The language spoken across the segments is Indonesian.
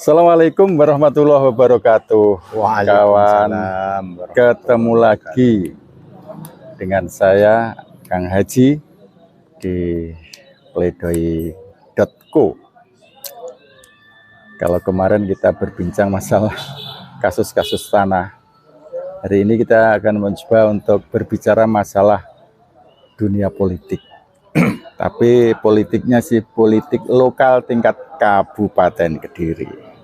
Assalamualaikum warahmatullahi wabarakatuh. Kawan, ketemu lagi dengan saya Kang Haji di pledoi.co. Kalau kemarin kita berbincang masalah kasus-kasus tanah, hari ini kita akan mencoba untuk berbicara masalah dunia politik. Tapi politiknya sih politik lokal tingkat Kabupaten Kediri.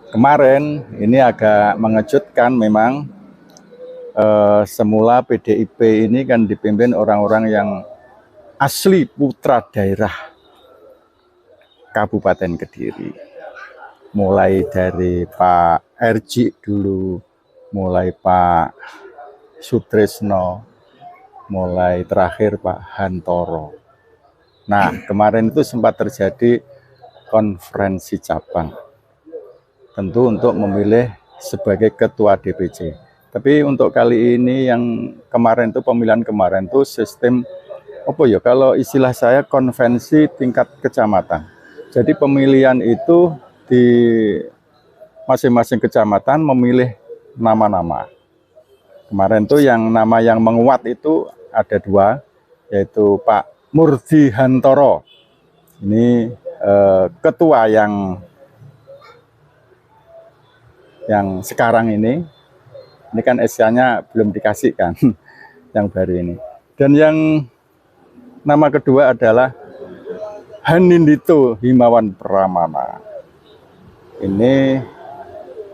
Kemarin ini agak mengejutkan memang, semula PDIP ini kan dipimpin orang-orang yang asli putra daerah Kabupaten Kediri. Mulai dari Pak RJ dulu, mulai Pak Sutrisno, mulai terakhir Pak Hantoro. Nah, kemarin itu sempat terjadi konferensi cabang, tentu untuk memilih sebagai ketua DPC. Tapi untuk kali ini yang kemarin itu, pemilihan kemarin itu sistem, kalau istilah saya konvensi tingkat kecamatan. Jadi pemilihan itu di masing-masing kecamatan memilih nama-nama. Kemarin itu yang nama yang menguat itu ada dua, yaitu Pak Murdi Hantoro. Ini ketua yang sekarang ini kan SK-nya belum dikasihkan yang baru ini. Dan yang nama kedua adalah Hanindito Himawan Pramana. Ini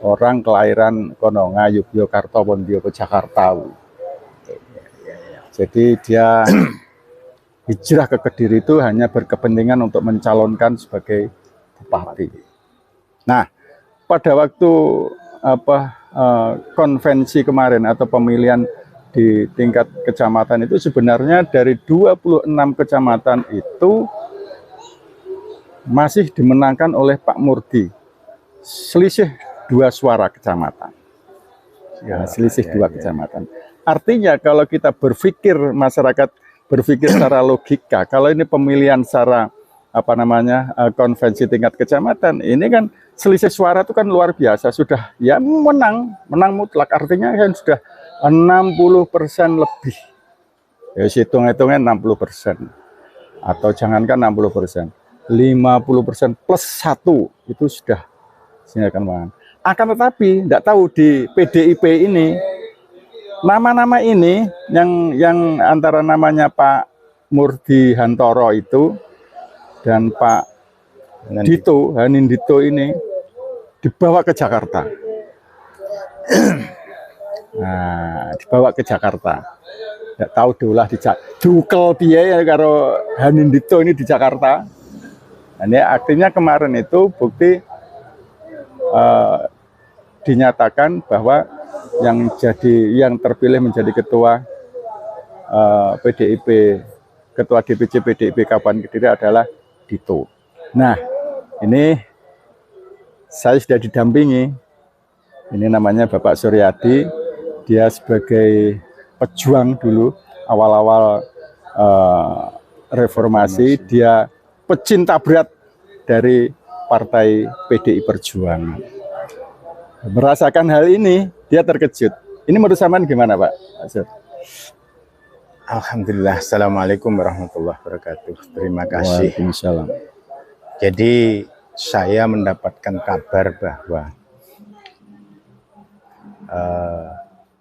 orang kelahiran Kononga, Yogyakarta, Pontianak, Jakarta. Jadi dia hijrah ke Kediri itu hanya berkepentingan untuk mencalonkan sebagai bupati. Nah, pada waktu konvensi kemarin atau pemilihan di tingkat kecamatan itu sebenarnya dari 26 kecamatan itu masih dimenangkan oleh Pak Murdi. Selisih 2 suara kecamatan. Ya, selisih 2 kecamatan. Artinya kalau kita berpikir, masyarakat berpikir secara logika, kalau ini pemilihan secara konvensi tingkat kecamatan, ini kan selisih suara itu kan luar biasa, sudah ya menang mutlak, artinya kan sudah 60% lebih. Ya hitung-hitungnya 60%. Atau jangankan 60%, 50% plus 1 itu sudah silakan. Akan tetapi tidak tahu di PDIP ini nama-nama ini yang antara namanya Pak Murdi Hantoro itu dan Pak Hanindito ini dibawa ke Jakarta. Nah, dibawa ke Jakarta. Tidak tahu diulah dukel biaya karo Hanindito ini di Jakarta. Nah, ini artinya kemarin itu bukti dinyatakan bahwa yang terpilih menjadi ketua PDIP, ketua DPC PDIP Kabupaten Kediri adalah Dito. Nah, ini saya sudah didampingi. Ini namanya Bapak Suryadi. Dia sebagai pejuang dulu awal-awal reformasi, dia pecinta berat dari Partai PDI Perjuangan. Merasakan hal ini, dia terkejut. Ini menurut sampean gimana, Pak? Alhamdulillah, assalamualaikum warahmatullahi wabarakatuh. Terima kasih. Waalaikumsalam. Jadi saya mendapatkan kabar bahwa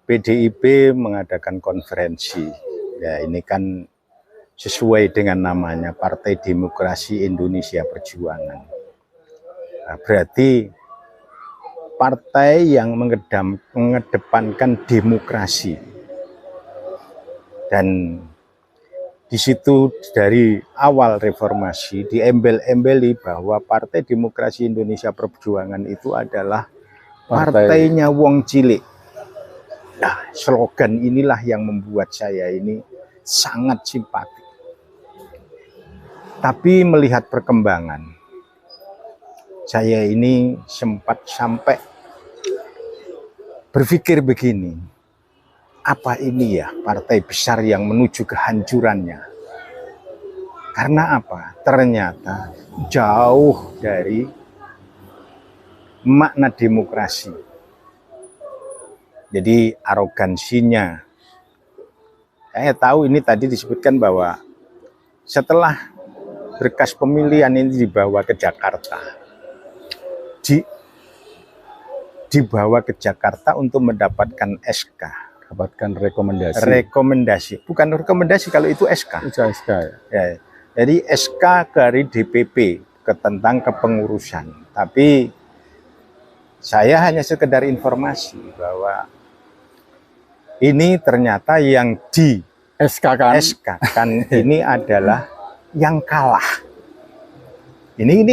PDIP mengadakan konferensi. Ya, ini kan sesuai dengan namanya Partai Demokrasi Indonesia Perjuangan. Nah, berarti partai yang mengedepankan demokrasi. Dan di situ dari awal reformasi diembel-embeli bahwa Partai Demokrasi Indonesia Perjuangan itu adalah partainya wong cilik. Nah, slogan inilah yang membuat saya ini sangat simpati. Tapi melihat perkembangan, saya ini sempat sampai berpikir begini, apa ini ya partai besar yang menuju kehancurannya? Karena apa? Ternyata jauh dari makna demokrasi. Jadi arogansinya. Saya tahu ini tadi disebutkan bahwa setelah berkas pemilihan ini dibawa ke Jakarta, dibawa ke Jakarta untuk mendapatkan SK, Dapatkan rekomendasi. rekomendasi, bukan rekomendasi kalau itu SK. Itu SK ya. Ya, jadi SK dari DPP tentang kepengurusan. Tapi saya hanya sekedar informasi bahwa ini ternyata yang di SK kan. SK kan ini adalah yang kalah. Ini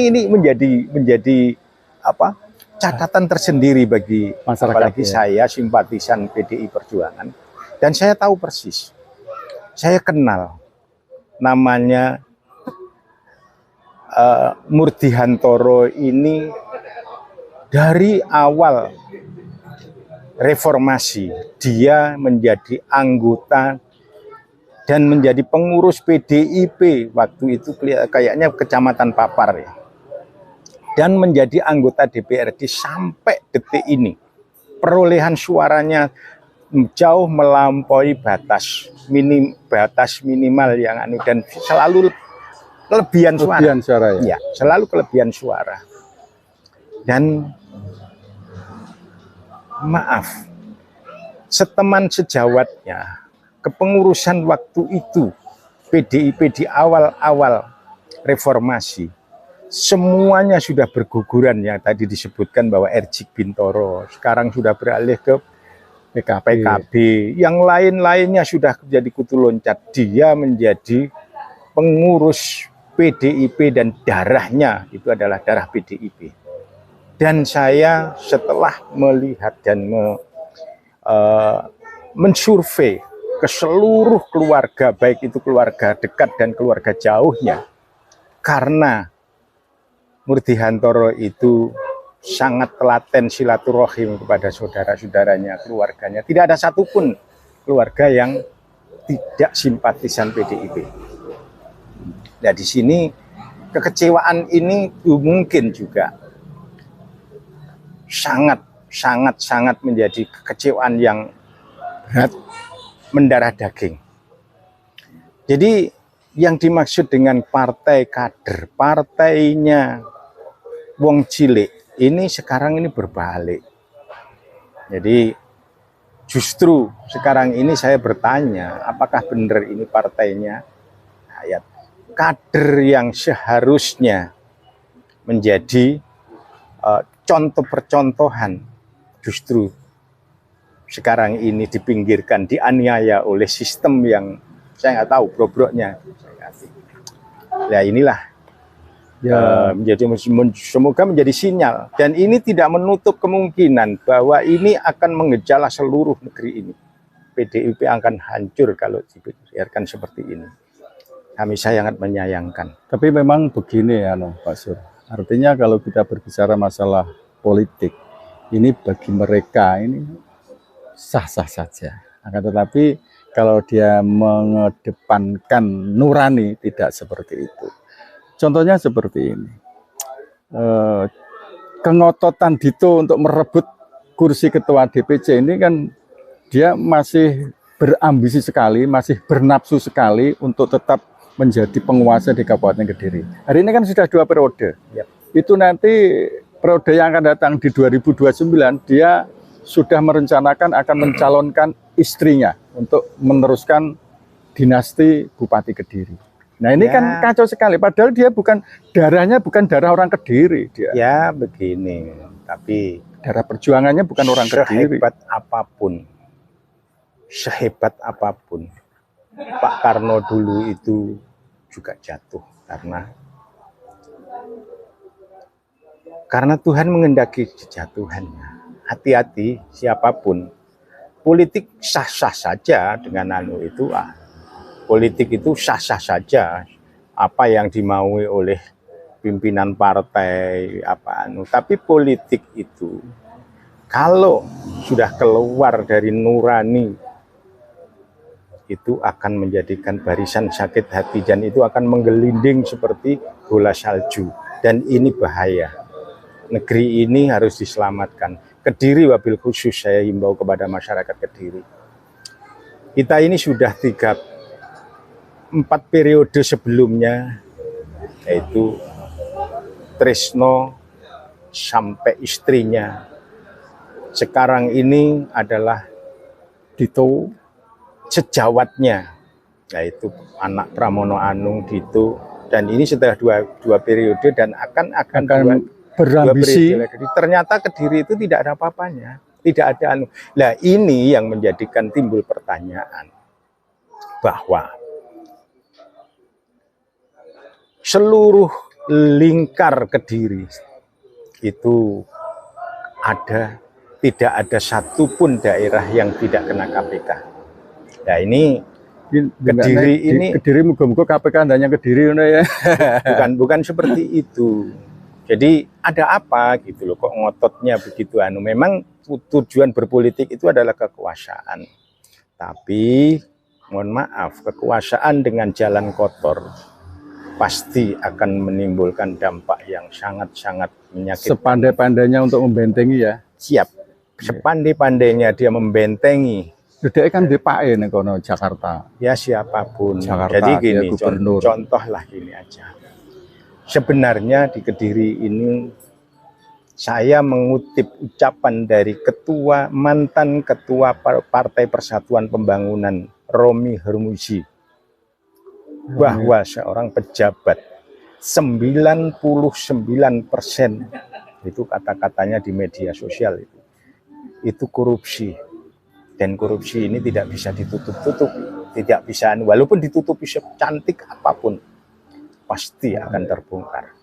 menjadi apa? Catatan tersendiri bagi Masyarakat, apalagi ya. saya simpatisan PDI Perjuangan, dan saya tahu persis. Saya kenal namanya Murdi Hantoro ini dari awal reformasi. Dia menjadi anggota dan menjadi pengurus PDIP waktu itu kayaknya Kecamatan Papar ya. Dan menjadi anggota DPRD sampai detik ini. Perolehan suaranya jauh melampaui batas minimal yang dan selalu kelebihan suara. Ya. Ya, selalu kelebihan suara. Dan maaf, seteman sejawatnya, kepengurusan waktu itu PDIP di awal-awal reformasi, semuanya sudah berguguran. Yang tadi disebutkan bahwa Erjik Bintoro sekarang sudah beralih ke PKB. Yang lain-lainnya sudah jadi kutu loncat. Dia menjadi pengurus PDIP dan darahnya itu adalah darah PDIP. Dan saya setelah melihat dan mensurvei ke seluruh keluarga, baik itu keluarga dekat dan keluarga jauhnya, karena Murdi Hantoro itu sangat telaten silaturahim kepada saudara-saudaranya, keluarganya. Tidak ada satupun keluarga yang tidak simpatisan PDIP. Nah, di sini kekecewaan ini mungkin juga sangat menjadi kekecewaan yang berat, mendarah daging. Jadi yang dimaksud dengan partai kader, partainya wong cilik, ini sekarang ini berbalik. Jadi justru sekarang ini saya bertanya, apakah benar ini partainya rakyat? Kader yang seharusnya menjadi contoh percontohan, justru sekarang ini dipinggirkan, dianiaya oleh sistem yang saya nggak tahu bobroknya. Ya inilah ya, semoga menjadi sinyal, dan ini tidak menutup kemungkinan bahwa ini akan mengejala seluruh negeri ini. PDIP akan hancur kalau dibiarkan seperti ini. Kami sangat menyayangkan. Tapi memang begini ya, Pak Sur. Artinya kalau kita berbicara masalah politik, ini bagi mereka ini sah-sah saja. Akan tetapi kalau dia mengedepankan nurani, tidak seperti itu. Contohnya seperti ini. Kengototan Dito untuk merebut kursi ketua DPC ini kan dia masih berambisi sekali, masih bernafsu sekali untuk tetap menjadi penguasa di Kabupaten Kediri. Hari ini kan sudah 2 periode. Ya. Itu nanti periode yang akan datang di 2029, dia sudah merencanakan akan mencalonkan istrinya untuk meneruskan dinasti Bupati Kediri. Nah ini kan kacau sekali, padahal dia darahnya bukan darah orang Kediri. Dia. Ya begini, tapi darah perjuangannya bukan orang Kediri. Sehebat apapun, Pak Karno dulu itu juga jatuh karena Tuhan mengendaki kejatuhannya. Hati-hati siapapun, politik sah-sah saja dengan politik itu sah-sah saja, apa yang dimaui oleh pimpinan partai tapi politik itu kalau sudah keluar dari nurani itu akan menjadikan barisan sakit hati, dan itu akan menggelinding seperti bola salju, dan ini bahaya. negeri ini harus diselamatkan. Kediri wabil khusus saya himbau kepada masyarakat Kediri. Kita ini sudah 4 periode sebelumnya, yaitu Trisno sampai istrinya. Sekarang ini adalah Dito sejawatnya, yaitu anak Pramono Anung Dito. Dan ini setelah dua periode dan akan berambisi. Ternyata Kediri itu tidak ada apa-apanya, tidak ada anu. Nah, ini yang menjadikan timbul pertanyaan bahwa seluruh lingkar Kediri itu tidak ada satupun daerah yang tidak kena KPK. Nah, ini Kediri muga-muga KPK hanya Kediri ya. bukan seperti itu. Jadi ada apa gitu loh, kok ngototnya begitu anu. Memang tujuan berpolitik itu adalah kekuasaan. Tapi mohon maaf, kekuasaan dengan jalan kotor pasti akan menimbulkan dampak yang sangat-sangat menyakitkan. Sepandai-pandainya untuk membentengi ya. Siap. Sepandai-pandainya dia membentengi. Dedek kan di PAE nih kono Jakarta. Ya siapapun. Jakarta, jadi gini, gubernur. contohlah gini aja. Sebenarnya di Kediri ini saya mengutip ucapan dari mantan ketua Partai Persatuan Pembangunan Romi Hormuzi, bahwa seorang pejabat 99% itu kata-katanya di media sosial itu korupsi. Dan korupsi ini tidak bisa ditutup-tutupi, tidak bisa, walaupun ditutupi secantik apapun, pasti akan terbongkar.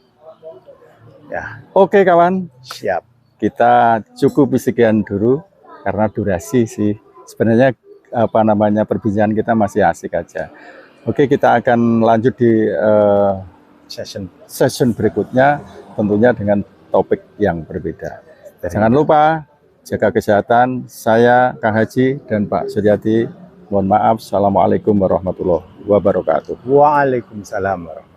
Ya. Oke kawan, siap. Kita cukup sekian dulu karena durasi sih. Sebenarnya perbincangan kita masih asik aja. Oke, kita akan lanjut di session berikutnya, tentunya dengan topik yang berbeda. Jangan lupa jaga kesehatan. Saya Kang Haji dan Pak Suryadi. Mohon maaf. Assalamualaikum warahmatullahi wabarakatuh. Waalaikumsalam warahmatullahi wabarakatuh.